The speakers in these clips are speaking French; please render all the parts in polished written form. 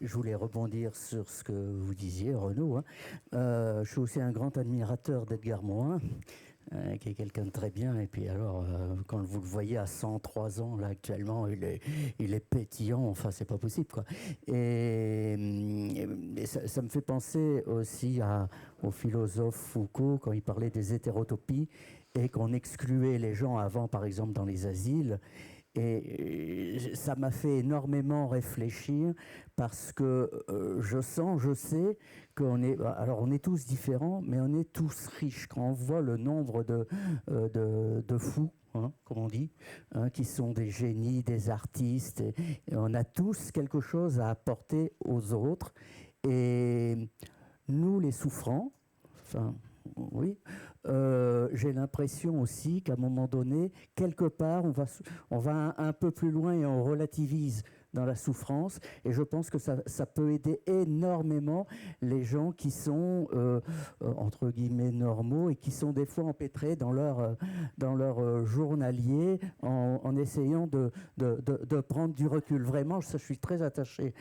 je voulais rebondir sur ce que vous disiez, Renaud, hein. Je suis aussi un grand admirateur d'Edgar Morin, qui est quelqu'un de très bien. Et puis alors, quand vous le voyez à 103 ans, là, actuellement, il est pétillant. Enfin, c'est pas possible, quoi. Et ça me fait penser aussi au philosophe Foucault, quand il parlait des hétérotopies, et qu'on excluait les gens avant, par exemple, dans les asiles. Et ça m'a fait énormément réfléchir parce que je sais qu'on est, alors on est tous différents, mais on est tous riches. Quand on voit le nombre de fous, hein, comme on dit, hein, qui sont des génies, des artistes, et on a tous quelque chose à apporter aux autres. Et nous, les souffrants, enfin, oui, j'ai l'impression aussi qu'à un moment donné, quelque part, on va un peu plus loin et on relativise dans la souffrance. Et je pense que ça peut aider énormément les gens qui sont, entre guillemets, normaux et qui sont des fois empêtrés dans leur journalier en essayant de prendre du recul. Vraiment, ça, je suis très attaché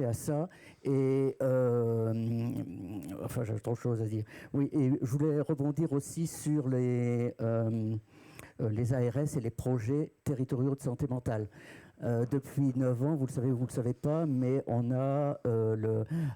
à ça. Et enfin, j'ai trop de choses à dire. Oui, et je voulais rebondir aussi sur les ARS et les projets territoriaux de santé mentale. Depuis 9 ans, vous le savez ou vous ne le savez pas, mais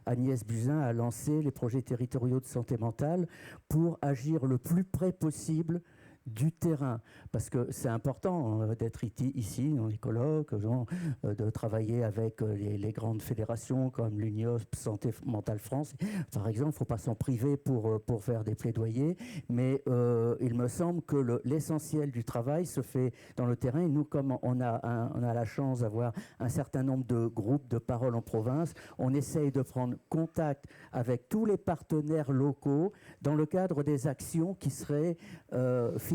Agnès Buzyn a lancé les projets territoriaux de santé mentale pour agir le plus près possible du terrain, parce que c'est important d'être ici dans les colloques, de travailler avec les grandes fédérations comme l'UNIOSP, Santé Mentale France. Par exemple, il ne faut pas s'en priver pour faire des plaidoyers, mais il me semble que l'essentiel du travail se fait dans le terrain. Et nous, comme on a la chance d'avoir un certain nombre de groupes de parole en province, on essaye de prendre contact avec tous les partenaires locaux dans le cadre des actions qui seraient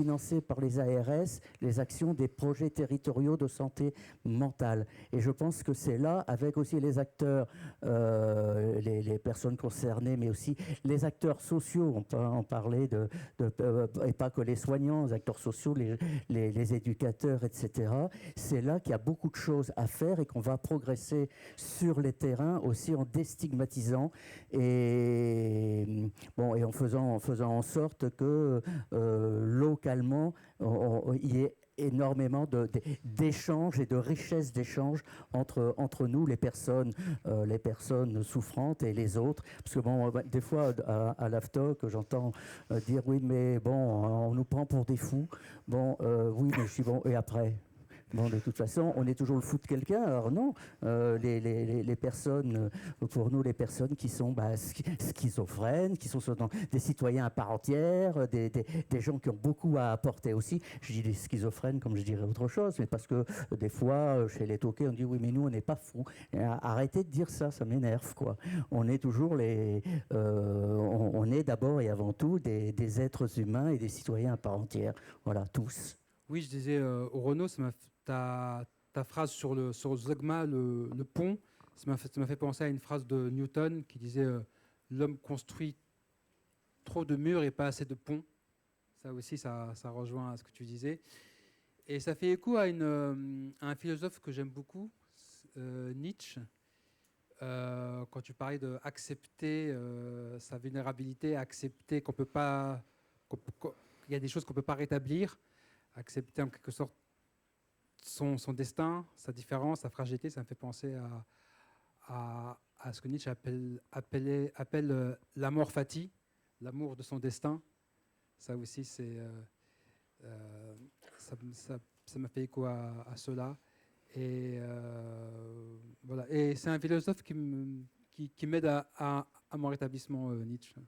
financées par les ARS, les actions des projets territoriaux de santé mentale. Et je pense que c'est là, avec aussi les acteurs, les personnes concernées, mais aussi les acteurs sociaux, on peut en parler, et pas que les soignants, les acteurs sociaux, les éducateurs, etc. C'est là qu'il y a beaucoup de choses à faire et qu'on va progresser sur les terrains aussi en déstigmatisant et en faisant en sorte que localement il y ait énormément d'échanges et de richesses d'échanges entre nous, les personnes souffrantes et les autres. Parce que des fois, à l'AFTOC, j'entends dire oui, mais bon, on nous prend pour des fous. Oui, mais je suis bon, et après ? De toute façon, on est toujours le fou de quelqu'un. Alors non, les personnes, pour nous, les personnes qui sont schizophrènes, qui sont des citoyens à part entière, des gens qui ont beaucoup à apporter aussi. Je dis des schizophrènes comme je dirais autre chose, mais parce que des fois, chez les toqués, on dit oui, mais nous, on n'est pas fous. Arrêtez de dire ça m'énerve, quoi. On est toujours on est d'abord et avant tout des êtres humains et des citoyens à part entière. Voilà, tous. Oui, je disais au Renaud, ta phrase sur le zeugma, le pont, ça m'a fait penser à une phrase de Newton qui disait l'homme construit trop de murs et pas assez de ponts. Ça aussi, ça rejoint à ce que tu disais. Et ça fait écho à un philosophe que j'aime beaucoup, Nietzsche. Quand tu parlais d'accepter sa vulnérabilité, accepter qu'on peut pas, qu'il y a des choses qu'on peut pas rétablir, accepter en quelque sorte son destin, sa différence, sa fragilité, ça me fait penser à ce que Nietzsche appelle l'amor fati, l'amour de son destin. Ça aussi, ça m'a fait écho à cela. Et voilà. Et c'est un philosophe qui m'aide à mon rétablissement, Nietzsche.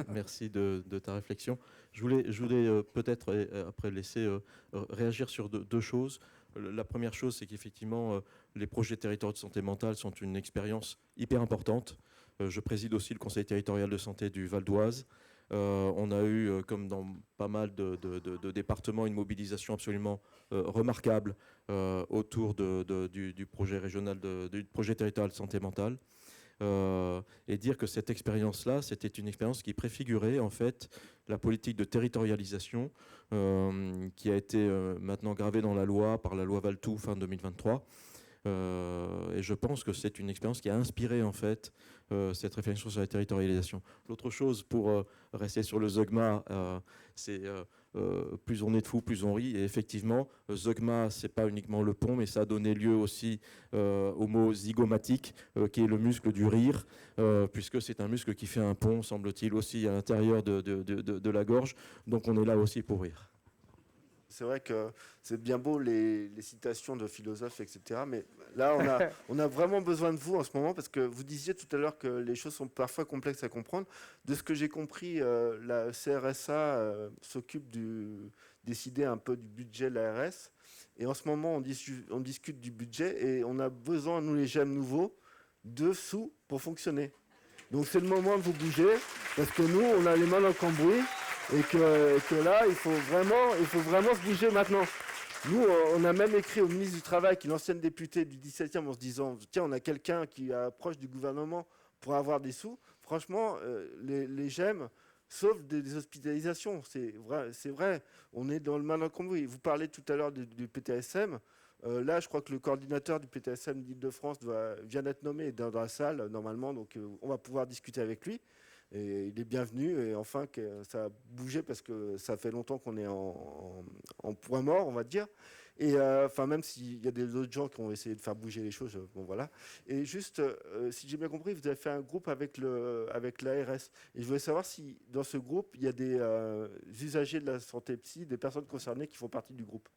Merci de ta réflexion. Je voulais peut-être après laisser réagir sur deux choses. La première chose, c'est qu'effectivement, les projets territoriaux de santé mentale sont une expérience hyper importante. Je préside aussi le conseil territorial de santé du Val d'Oise. On a eu, comme dans pas mal de départements, une mobilisation absolument remarquable autour du projet régional, du projet territorial de santé mentale. Et dire que cette expérience-là, c'était une expérience qui préfigurait en fait la politique de territorialisation qui a été maintenant gravée dans la loi par la loi Valtou fin 2023, Et je pense que c'est une expérience qui a inspiré en fait cette réflexion sur la territorialisation. L'autre chose, pour rester sur le zeugma, c'est plus on est de fous, plus on rit. Et effectivement, zeugma, c'est pas uniquement le pont, mais ça a donné lieu aussi au mot zygomatique, qui est le muscle du rire, puisque c'est un muscle qui fait un pont, semble-t-il, aussi à l'intérieur de la gorge. Donc on est là aussi pour rire. C'est vrai que c'est bien beau les citations de philosophes, etc. Mais là, on a vraiment besoin de vous en ce moment, parce que vous disiez tout à l'heure que les choses sont parfois complexes à comprendre. De ce que j'ai compris, la CRSA s'occupe de décider un peu du budget de l'ARS. Et en ce moment, on discute du budget et on a besoin, nous les GEM nouveaux, de sous pour fonctionner. Donc c'est le moment de vous bouger, parce que nous, on a les mains dans le cambouis. Et que là, il faut vraiment se bouger maintenant. Nous, on a même écrit au ministre du Travail, qui est l'ancienne députée du 17e, en se disant, tiens, on a quelqu'un qui est proche du gouvernement pour avoir des sous. Franchement, les GEM sauvent des hospitalisations. C'est vrai, on est dans le main dans le cambouis. Vous parlez tout à l'heure du PTSM. Là, je crois que le coordinateur du PTSM d'Île-de-France vient d'être nommé dans la salle, normalement, donc on va pouvoir discuter avec lui. Et il est bienvenu, et enfin que ça a bougé, parce que ça fait longtemps qu'on est en point mort, on va dire. Et enfin, même s'il y a des autres gens qui ont essayé de faire bouger les choses, bon voilà. Et juste, si j'ai bien compris, vous avez fait un groupe avec l'ARS. Et je voulais savoir si dans ce groupe, il y a des usagers de la santé psy, des personnes concernées qui font partie du groupe.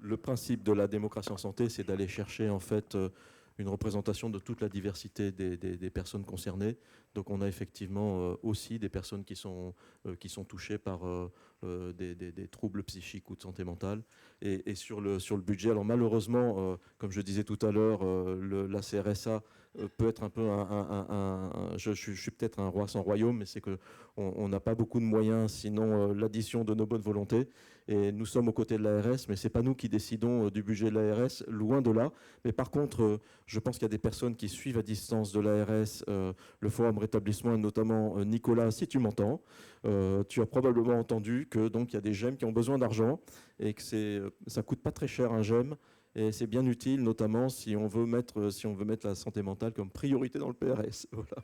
Le principe de la démocratie en santé, c'est d'aller chercher en fait une représentation de toute la diversité des personnes concernées. Donc on a effectivement aussi des personnes qui sont touchées par des troubles psychiques ou de santé mentale. Et sur le budget, alors malheureusement, comme je disais tout à l'heure, la CRSA peut être un peu je suis peut-être un roi sans royaume, mais c'est qu'on n'a pas beaucoup de moyens, sinon l'addition de nos bonnes volontés. Et nous sommes aux côtés de l'ARS, mais ce n'est pas nous qui décidons du budget de l'ARS, loin de là. Mais par contre, je pense qu'il y a des personnes qui suivent à distance de l'ARS le forum rétablissement, et notamment Nicolas, si tu m'entends, tu as probablement entendu que donc il y a des GEM qui ont besoin d'argent et que ça coûte pas très cher un GEM. Et c'est bien utile, notamment si on veut mettre la santé mentale comme priorité dans le PRS. Voilà.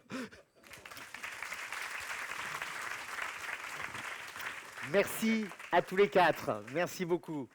Merci à tous les quatre. Merci beaucoup.